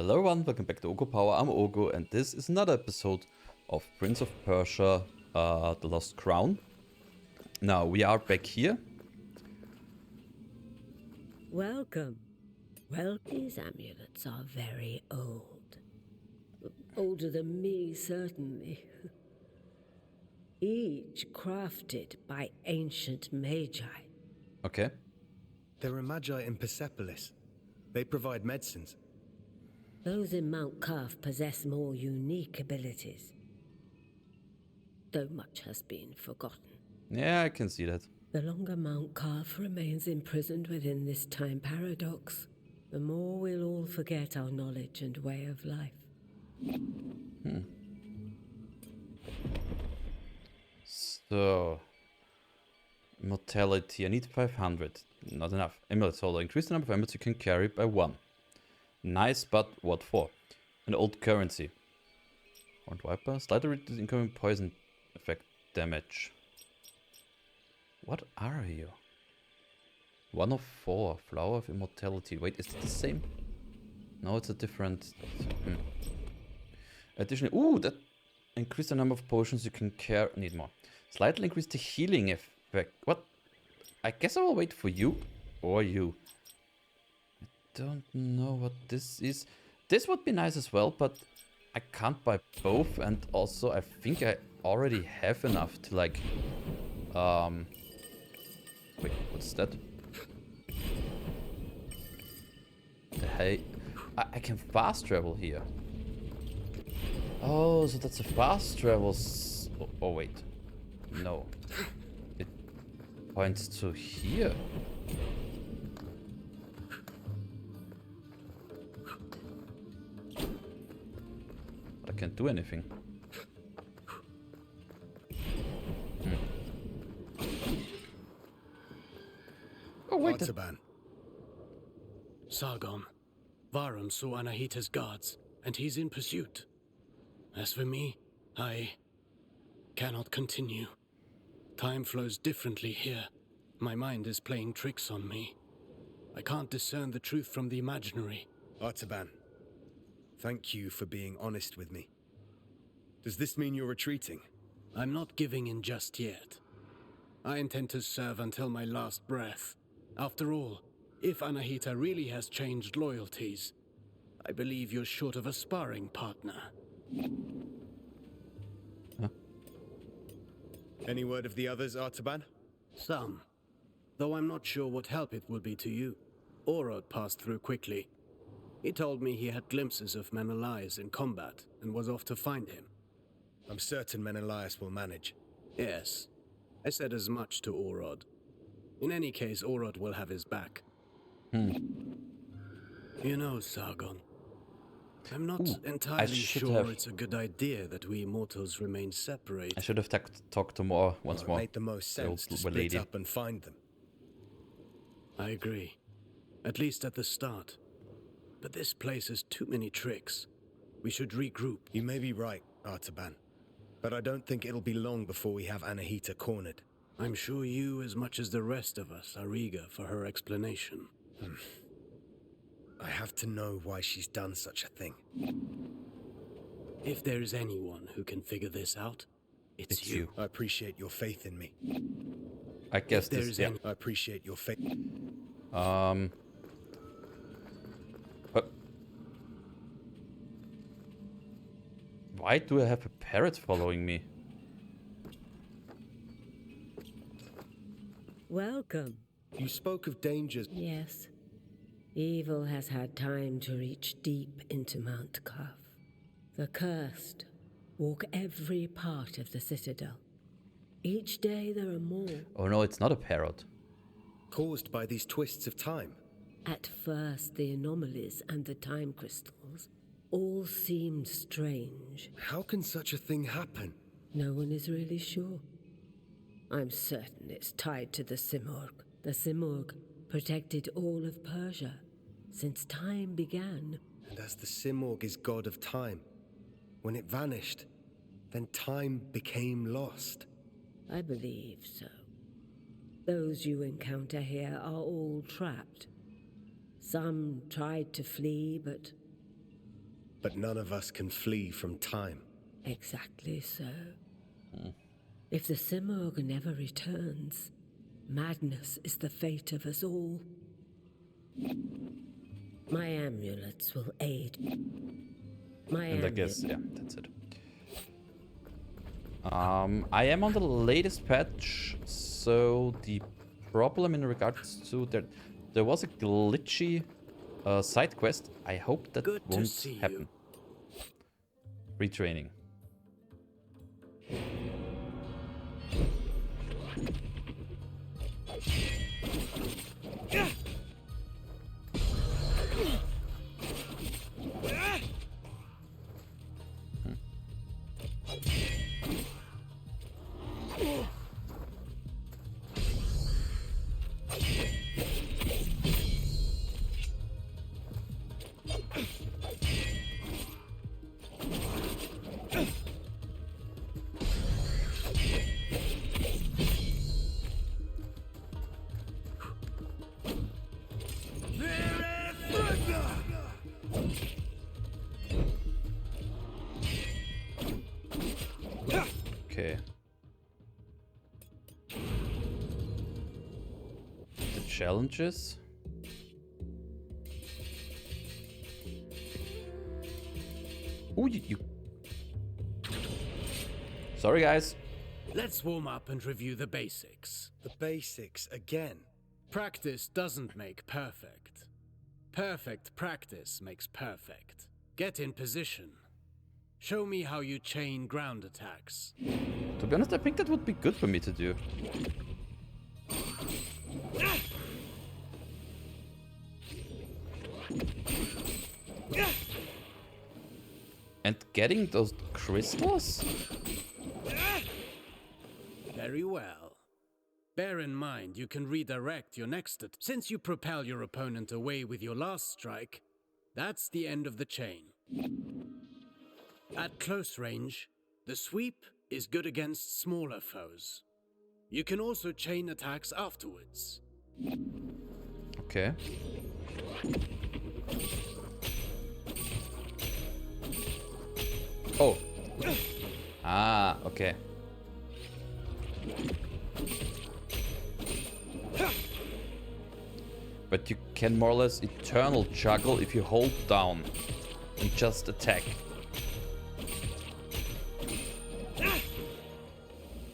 Hello everyone, welcome back to Oghupower. I'm Oghu, and this is another episode of Prince of Persia, The Lost Crown. Now, we are back here. Welcome. Well, these amulets are very old. Older than me, certainly. Each crafted by ancient magi. Okay. There are magi in Persepolis. They provide medicines. Those in Mount Kaf possess more unique abilities. Though much has been forgotten. Yeah, I can see that. The longer Mount Kaf remains imprisoned within this time paradox, the more we'll all forget our knowledge and way of life. So, mortality. I need 500. Not enough. Amulet holder. Increase the number of amulets you can carry by 1. Nice, but what for? An old currency. Horned Viper. Slightly reduce incoming poison effect damage. What are you? 1 of 4. Flower of Immortality. Wait, is it the same? No, it's a different... Additionally... Ooh, that... Increase the number of potions you can carry... Need more. Slightly increase the healing effect. What? I guess I will wait for you. Or you. I don't know what this is. This would be nice as well, but... I can't buy both, and also I think I already have enough to like... Wait, what's that? Hey, I can fast travel here. Oh, so that's a fast travel. Oh, wait. No. It points to here. But I can't do anything. Oh, wait. Artaban. Sargon. Varum saw Anahita's guards, and he's in pursuit. As for me, I cannot continue. Time flows differently here. My mind is playing tricks on me. I can't discern the truth from the imaginary. Artaban, thank you for being honest with me. Does this mean you're retreating? I'm not giving in just yet. I intend to serve until my last breath. After all, if Anahita really has changed loyalties, I believe you're short of a sparring partner. Huh? Any word of the others, Artaban? Some. Though I'm not sure what help it will be to you. Orod passed through quickly. He told me he had glimpses of Menelaus in combat and was off to find him. I'm certain Menelaus will manage. Yes, I said as much to Orod. In any case, Orod will have his back. You know, Sargon, I'm not entirely sure it's a good idea that we mortals remain separate. I should have talked to more once It more. made the most sense to split lady. up and find them. I agree. At least at the start. But this place has too many tricks. We should regroup. You may be right, Artaban. But I don't think it'll be long before we have Anahita cornered. I'm sure you, as much as the rest of us, are eager for her explanation. I have to know why she's done such a thing. If there is anyone who can figure this out, it's you. I appreciate your faith in me. I guess this... Yeah. I appreciate your faith. But why do I have a parrot following me? Welcome. You spoke of dangers. Yes. Evil has had time to reach deep into Mount Kaf. The cursed walk every part of the citadel. Each day there are more. Oh no, it's not a parrot. Caused by these twists of time. At first, the anomalies and the time crystals all seemed strange. How can such a thing happen? No one is really sure. I'm certain it's tied to the Simurgh. The Simurgh protected all of Persia since time began. And as the Simurgh is god of time, when it vanished, then time became lost. I believe so. Those you encounter here are all trapped. Some tried to flee, but But none of us can flee from time. Exactly so. If the Simurgh never returns, madness is the fate of us all. My amulets will aid. And I guess, yeah, that's it. I am on the latest patch, so the problem in regards to that, there was a glitchy side quest. I hope that Good to won't see you. happen. Retraining. Okay. The challenges. Ooh, you. Sorry, guys. Let's warm up and review the basics. The basics again. Practice doesn't make perfect. Perfect practice makes perfect. Get in position. Show me how you chain ground attacks. To be honest, I think that would be good for me to do. And getting those crystals? Very well. Bear in mind you can redirect your next attack. Since you propel your opponent away with your last strike, that's the end of the chain. At close range, the sweep is good against smaller foes. You can also chain attacks afterwards. Okay. Oh. Ah, okay. But you can more or less eternal juggle if you hold down and just attack.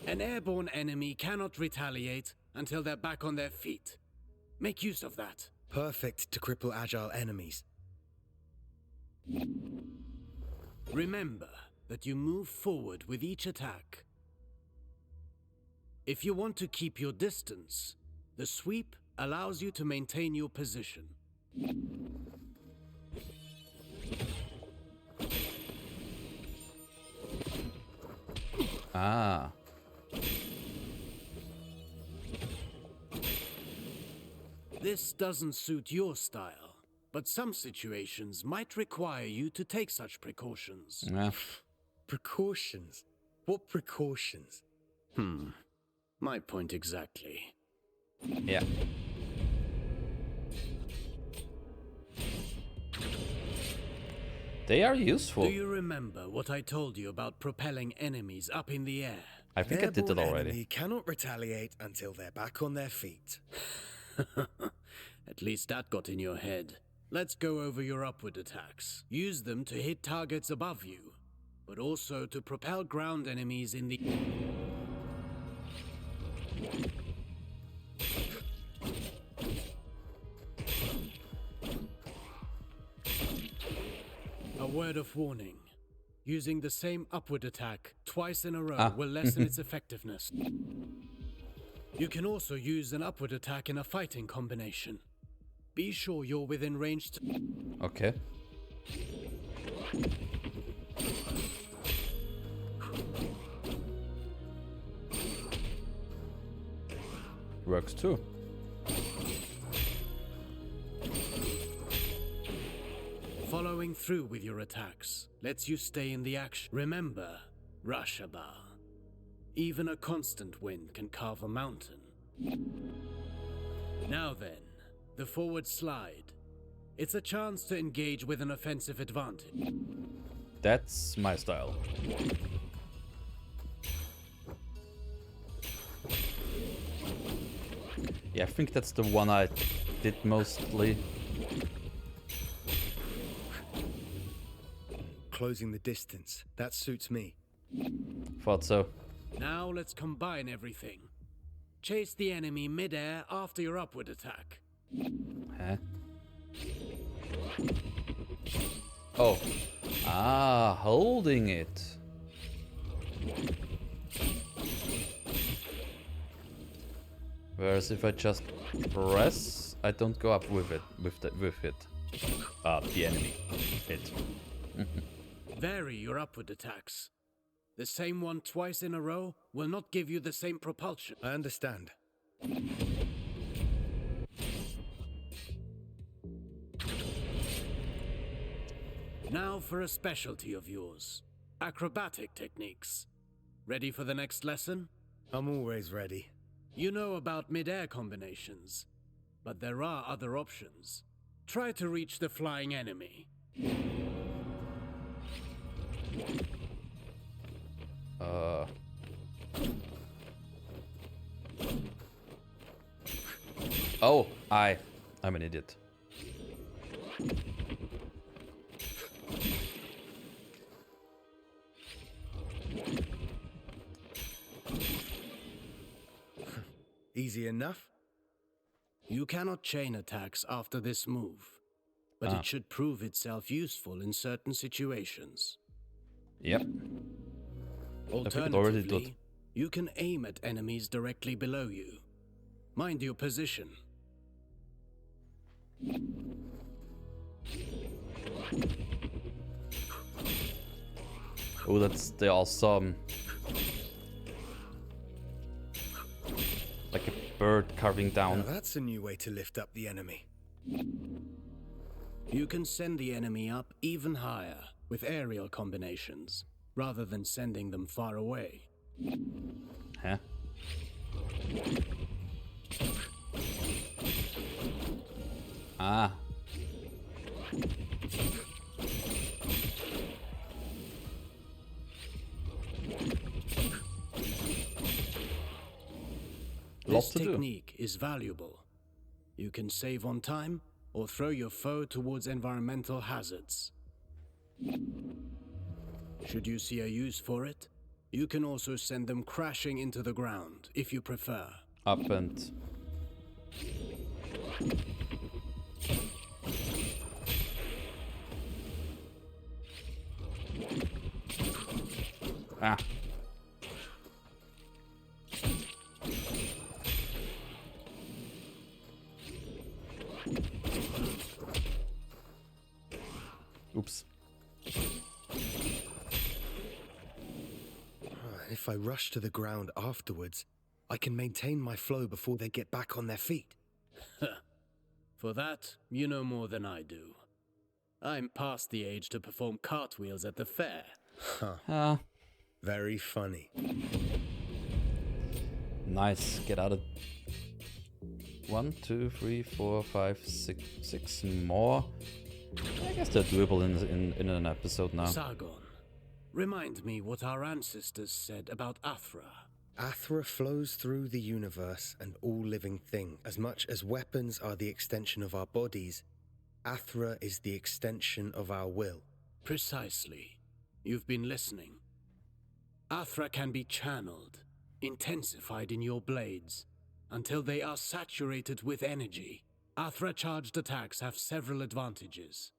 An airborne enemy cannot retaliate until they're back on their feet. Make use of that. Perfect to cripple agile enemies. Remember that you move forward with each attack. If you want to keep your distance, the sweep allows you to maintain your position. Ah. This doesn't suit your style, but some situations might require you to take such precautions. Yeah. Precautions? What precautions? My point exactly. Yeah. They are useful. Do you remember what I told you about propelling enemies up in the air? I think I did that Airborne already. enemy cannot retaliate until they're back on their feet. At least that got in your head. Let's go over your upward attacks. Use them to hit targets above you, but also to propel ground enemies in the... A word of warning. Using the same upward attack twice in a row will lessen its effectiveness. You can also use an upward attack in a fighting combination. Be sure you're within range to... Okay. Works too. Following through with your attacks lets you stay in the action. Remember, Artaban. Even a constant wind can carve a mountain. Now then, the forward slide. It's a chance to engage with an offensive advantage. That's my style. Yeah, I think that's the one I did mostly. Closing the distance. That suits me. Thought so. Now let's combine everything. Chase the enemy mid-air after your upward attack. Huh? Oh. Ah, holding it. Whereas if I just press, I don't go up with it. With it. The enemy. It. Vary your upward attacks. The same one twice in a row will not give you the same propulsion. I understand. Now for a specialty of yours. Acrobatic techniques. Ready for the next lesson? I'm always ready. You know about mid-air combinations, but there are other options. Try to reach the flying enemy. Oh, I'm an idiot. Easy enough? You cannot chain attacks after this move, but it should prove itself useful in certain situations. Yep. Alternatively, you can aim at enemies directly below you. Mind your position. Oh, that's the awesome. Like a bird carving down. Now that's a new way to lift up the enemy. You can send the enemy up even higher with aerial combinations, rather than sending them far away. Huh? Ah. This technique is valuable. You can save on time or throw your foe towards environmental hazards. Should you see a use for it, you can also send them crashing into the ground if you prefer. Up and... Ah. Oops. If I rush to the ground afterwards, I can maintain my flow before they get back on their feet. For that, you know more than I do. I'm past the age to perform cartwheels at the fair. Ah. Very funny. Nice. Get out of... 1, 2, 3, 4, 5, 6 more. I guess they're doable in an episode now. Sargon, remind me what our ancestors said about Athra. Athra flows through the universe and all living things. As much as weapons are the extension of our bodies, Athra is the extension of our will. Precisely. You've been listening. Athra can be channeled, intensified in your blades, until they are saturated with energy. Athra-charged attacks have several advantages.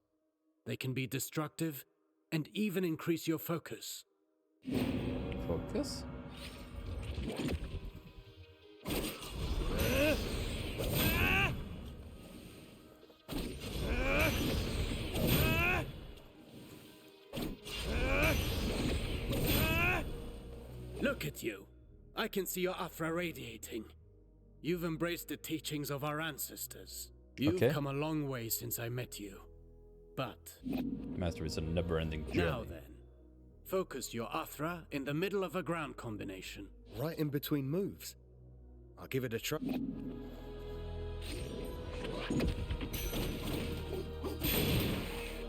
They can be destructive and even increase your focus. Focus? Look at you. I can see your Athra radiating. You've embraced the teachings of our ancestors. You've come a long way since I met you. But... Mastery is a never-ending journey. Now then, focus your Athra in the middle of a ground combination. Right in between moves. I'll give it a try.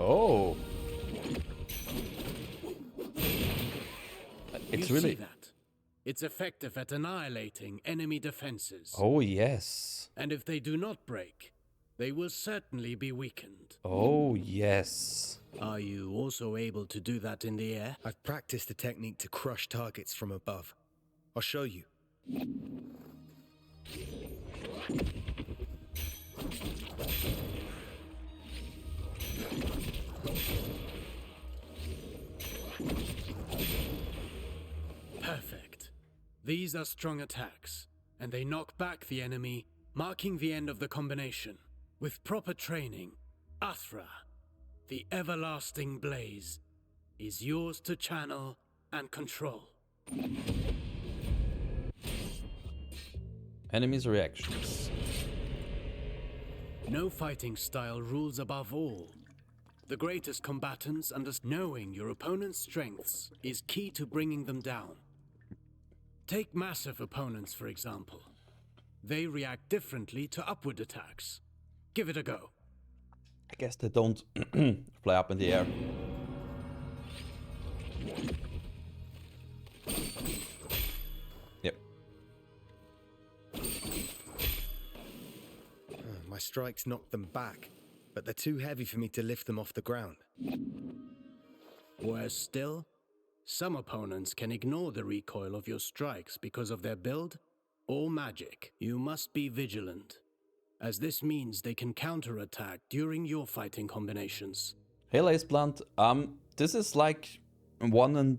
Oh. It's You really... see that? It's effective at annihilating enemy defenses. Oh, yes. And if they do not break, they will certainly be weakened. Oh, yes. Are you also able to do that in the air? I've practiced the technique to crush targets from above. I'll show you. Perfect. These are strong attacks, and they knock back the enemy, marking the end of the combination. With proper training, Athra, the everlasting blaze, is yours to channel and control. Enemies' reactions. No fighting style rules above all. The greatest combatants knowing your opponent's strengths is key to bringing them down. Take massive opponents, for example. They react differently to upward attacks. Give it a go. I guess they don't fly up in the air. Yep. My strikes knocked them back, but they're too heavy for me to lift them off the ground. Worse still, some opponents can ignore the recoil of your strikes because of their build or magic. You must be vigilant, as this means they can counterattack during your fighting combinations. Hey, Lace Blunt, this is like 1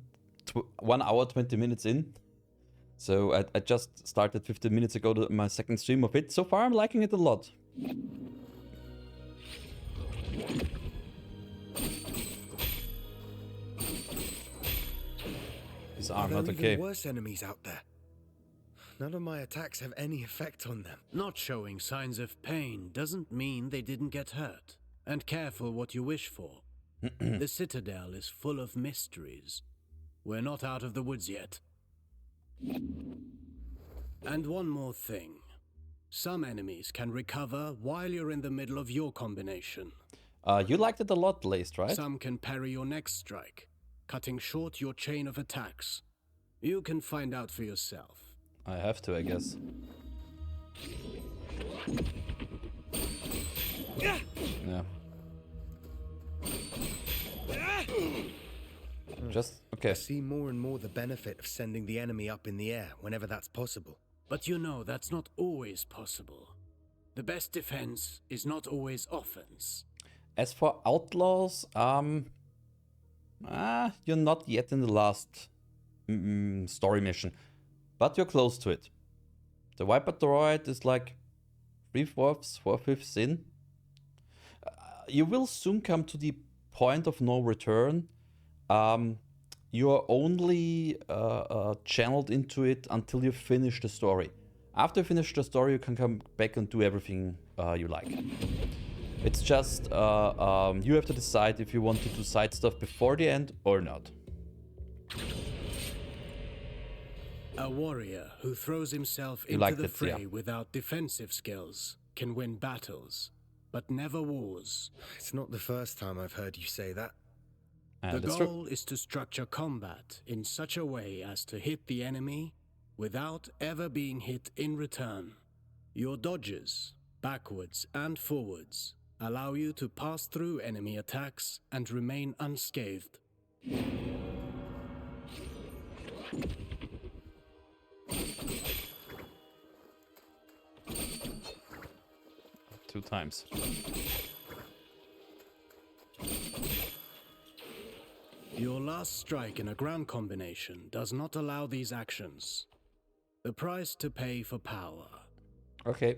hour 20 minutes in. So I just started 15 minutes ago my second stream of it. So far I'm liking it a lot. These are not There are okay. even worse enemies out there. None of my attacks have any effect on them. Not showing signs of pain doesn't mean they didn't get hurt. And careful what you wish for. The Citadel is full of mysteries. We're not out of the woods yet. And one more thing. Some enemies can recover while you're in the middle of your combination. You liked it a lot, Laced, right? Some can parry your next strike, cutting short your chain of attacks. You can find out for yourself. I have to, I guess. Yeah. Just, okay. I see more and more the benefit of sending the enemy up in the air whenever that's possible. But you know that's not always possible. The best defense is not always offense. As for Outlaws, you're not yet in the last story mission, but you're close to it. The Viper droid is like 3/4, 4/5 in. You will soon come to the point of no return. You are only channeled into it until you finish the story. After you finish the story, you can come back and do everything you like. It's just you have to decide if you want to do side stuff before the end or not. A warrior who throws himself into liked the it, fray yeah. without defensive skills can win battles, but never wars. It's not the first time I've heard you say that. The That's true. goal is to structure combat in such a way as to hit the enemy without ever being hit in return. Your dodges, backwards and forwards, allow you to pass through enemy attacks and remain unscathed. 2 times. Your last strike in a ground combination does not allow these actions. The price to pay for power. Okay.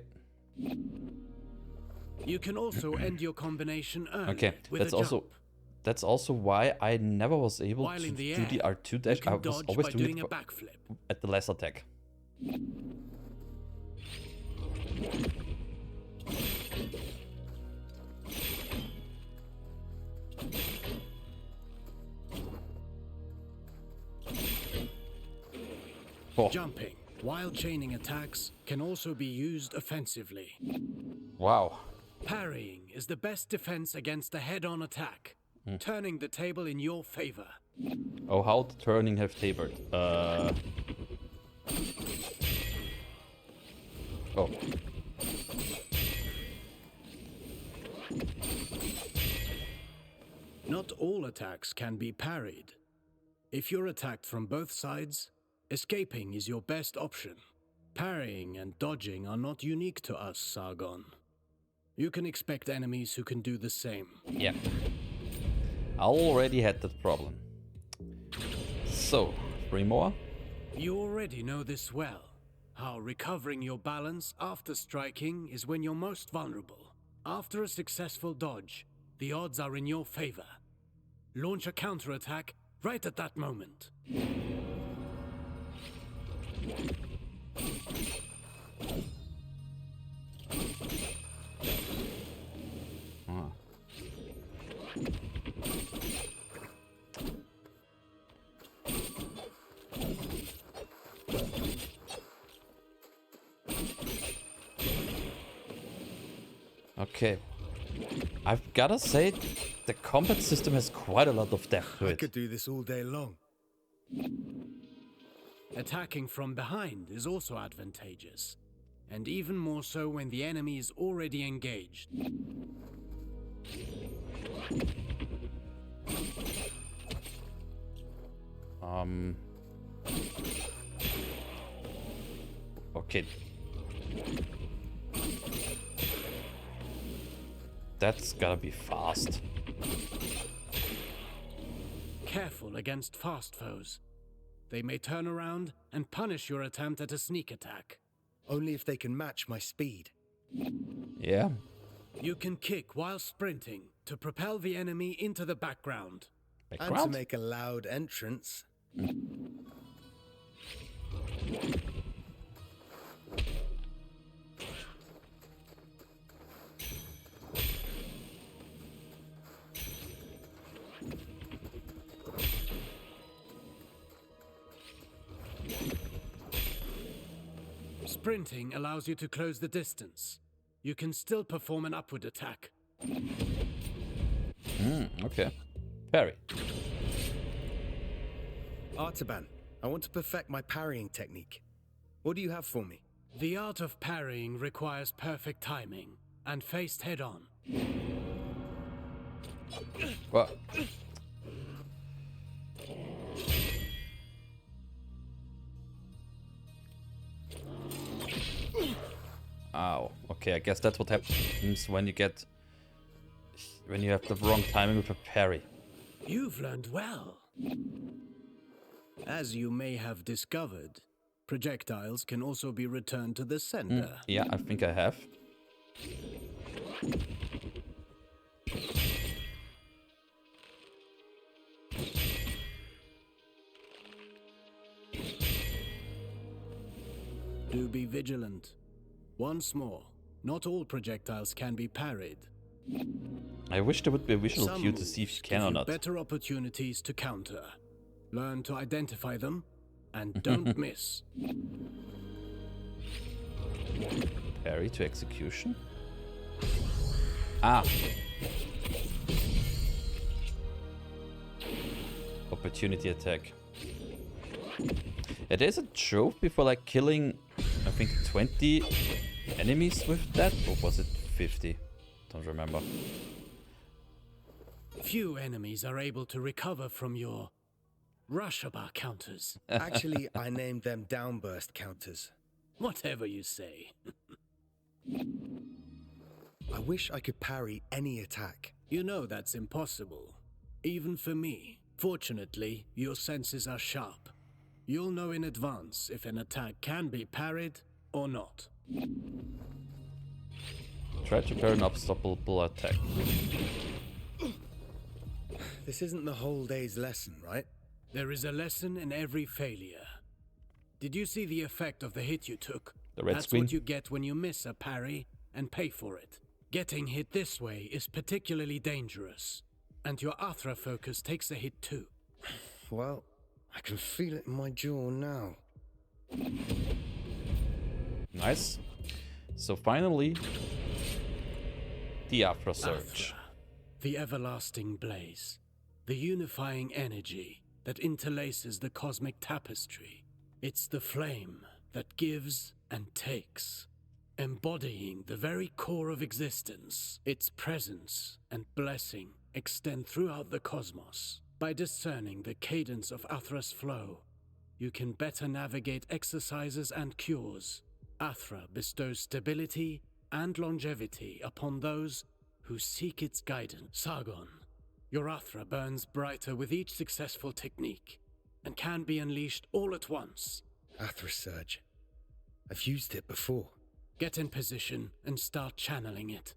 You can also end your combination early Okay. with That's a also jump. that's also why I never was able While to in the do air, the R2 you dash. I can was dodge always by doing doing it a backflip. at the last attack. Oh, Jumping, while chaining attacks, can also be used offensively. wow. Parrying is the best defense against a head-on attack. turning the table in your favor. Oh, how the turning have tapered. Oh. Not all attacks can be parried. If you're attacked from both sides, escaping is your best option. Parrying and dodging are not unique to us, Sargon. You can expect enemies who can do the same. Yeah. I already had that problem. So, 3 more. You already know this well, how recovering your balance after striking is when you're most vulnerable. After a successful dodge, the odds are in your favor. Launch a counterattack right at that moment. Ah. Okay. I've gotta say, the combat system has quite a lot of depth to I it. could do this all day long. Attacking from behind is also advantageous, and even more so when the enemy is already engaged. Okay. That's gotta be fast. Careful against fast foes. They may turn around and punish your attempt at a sneak attack. Only if they can match my speed. Yeah. You can kick while sprinting to propel the enemy into the background. And to Background? make a loud entrance. Sprinting allows you to close the distance. You can still perform an upward attack. Okay. Parry. Artaban, I want to perfect my parrying technique. What do you have for me? The art of parrying requires perfect timing and faced head-on. What? Ow. Okay, I guess that's what happens when you have the wrong timing with a parry. You've learned well. As you may have discovered, projectiles can also be returned to the sender. Yeah, I think I have. Do be vigilant. Once more, not all projectiles can be parried. I wish there would be a visual Some cue to see if you moves can give or you not. better opportunities to counter. Learn to identify them, and don't miss. Parry to execution? Ah. Opportunity attack. Yeah, there's a trophy for like killing, I think, 20 enemies with that, or was it 50? Don't remember. Few enemies are able to recover from your Artaban counters. Actually, I named them downburst counters. Whatever you say. I wish I could parry any attack. You know that's impossible. Even for me. Fortunately, your senses are sharp. You'll know in advance if an attack can be parried or not. Try to parry an unstoppable attack. This isn't the whole day's lesson, right? There is a lesson in every failure. Did you see the effect of the hit you took? The red That's screen? what you get when you miss a parry and pay for it. Getting hit this way is particularly dangerous. And your Athra focus takes a hit too. Well, I can feel it in my jaw now. Nice. So finally, the Afro Surge. Athra. the everlasting blaze, the unifying energy that interlaces the cosmic tapestry. It's the flame that gives and takes, embodying the very core of existence. Its presence and blessing extend throughout the cosmos. By discerning the cadence of Athra's flow, you can better navigate exercises and cures. Athra bestows stability and longevity upon those who seek its guidance. Sargon, your Athra burns brighter with each successful technique and can be unleashed all at once. Athra Surge. I've used it before. Get in position and start channeling it.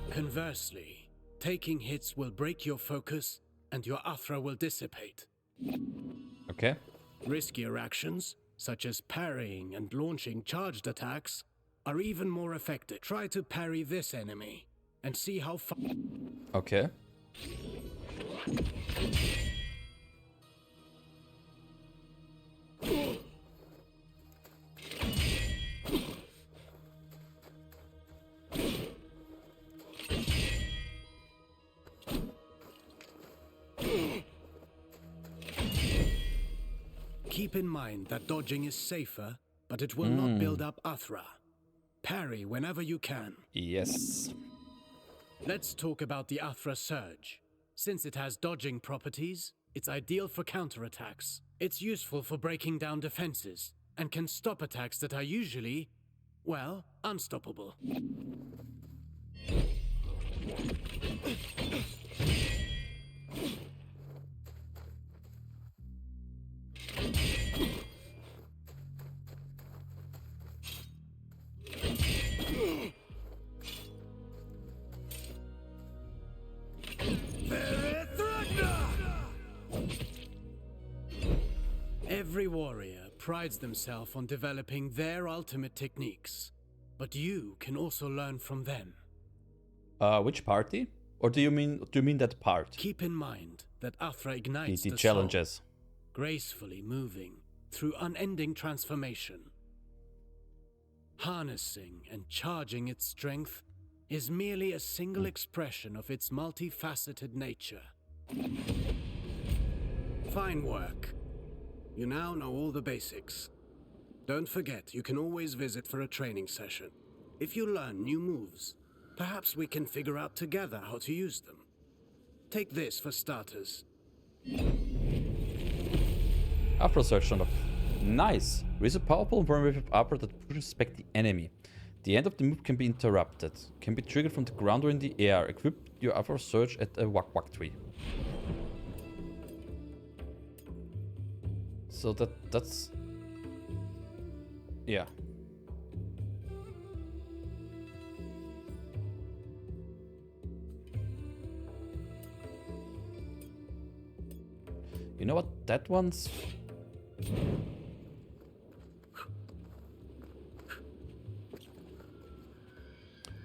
Conversely, taking hits will break your focus and your Athra will dissipate. Okay. Riskier actions, such as parrying and launching charged attacks, are even more effective. Try to parry this enemy and see how far. Okay. Keep in mind that dodging is safer, but it will not build up Athra. Parry whenever you can. Yes. Let's talk about the Athra Surge. Since it has dodging properties, it's ideal for counterattacks. It's useful for breaking down defenses, and can stop attacks that are usually, well, unstoppable. Every warrior prides themselves on developing their ultimate techniques, but you can also learn from them. Which party? Or do you mean that part? Keep in mind that Athra ignites The the challenges. soul, gracefully moving through unending transformation. Harnessing and charging its strength is merely a single expression of its multifaceted nature. Fine work. You now know all the basics. Don't forget, you can always visit for a training session. If you learn new moves, perhaps we can figure out together how to use them. Take this for starters. Afro Surge unlocked. Nice! Raise a powerful burn wave of upper that pushes back the enemy. The end of the move can be interrupted. Can be triggered from the ground or in the air. Equip your Afro Surge at a Wak Wak tree. So that's... yeah. You know what? That one's...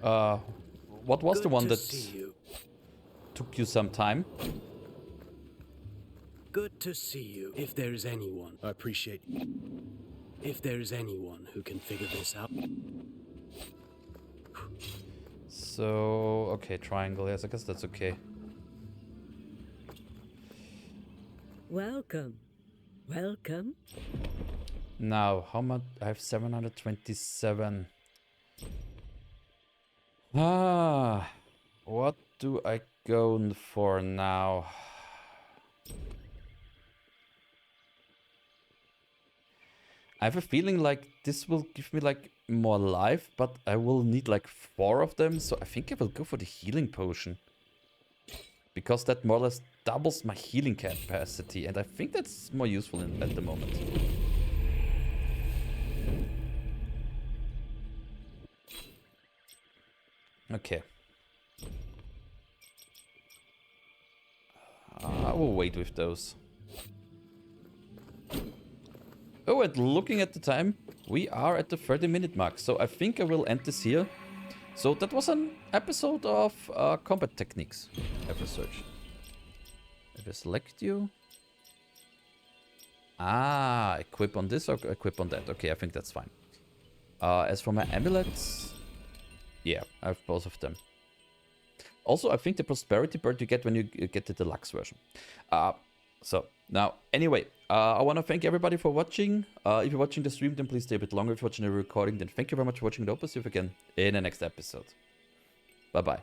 what was the one that took you some time? Good to see you. If there is anyone, I appreciate you. if there is anyone who can figure this out. So, okay, triangle. Yes, I guess that's okay. Welcome. Welcome. Now, how much? I have 727. Ah, what do I go for now? I have a feeling like this will give me like more life, but I will need like 4 of them, so I think I will go for the healing potion. Because that more or less doubles my healing capacity, and I think that's more useful at the moment. Okay. I will wait with those. Oh, and looking at the time, we are at the 30-minute mark. So I think I will end this here. So that was an episode of combat techniques. Have a search. If I select you. Ah, equip on this or equip on that. Okay, I think that's fine. As for my amulets, yeah, I have both of them. Also, I think the prosperity bird you get when you get the deluxe version. So now, anyway, I want to thank everybody for watching. If you're watching the stream, then please stay a bit longer. If you're watching the recording, then thank you very much for watching. And I'll see you again in the next episode. Bye bye.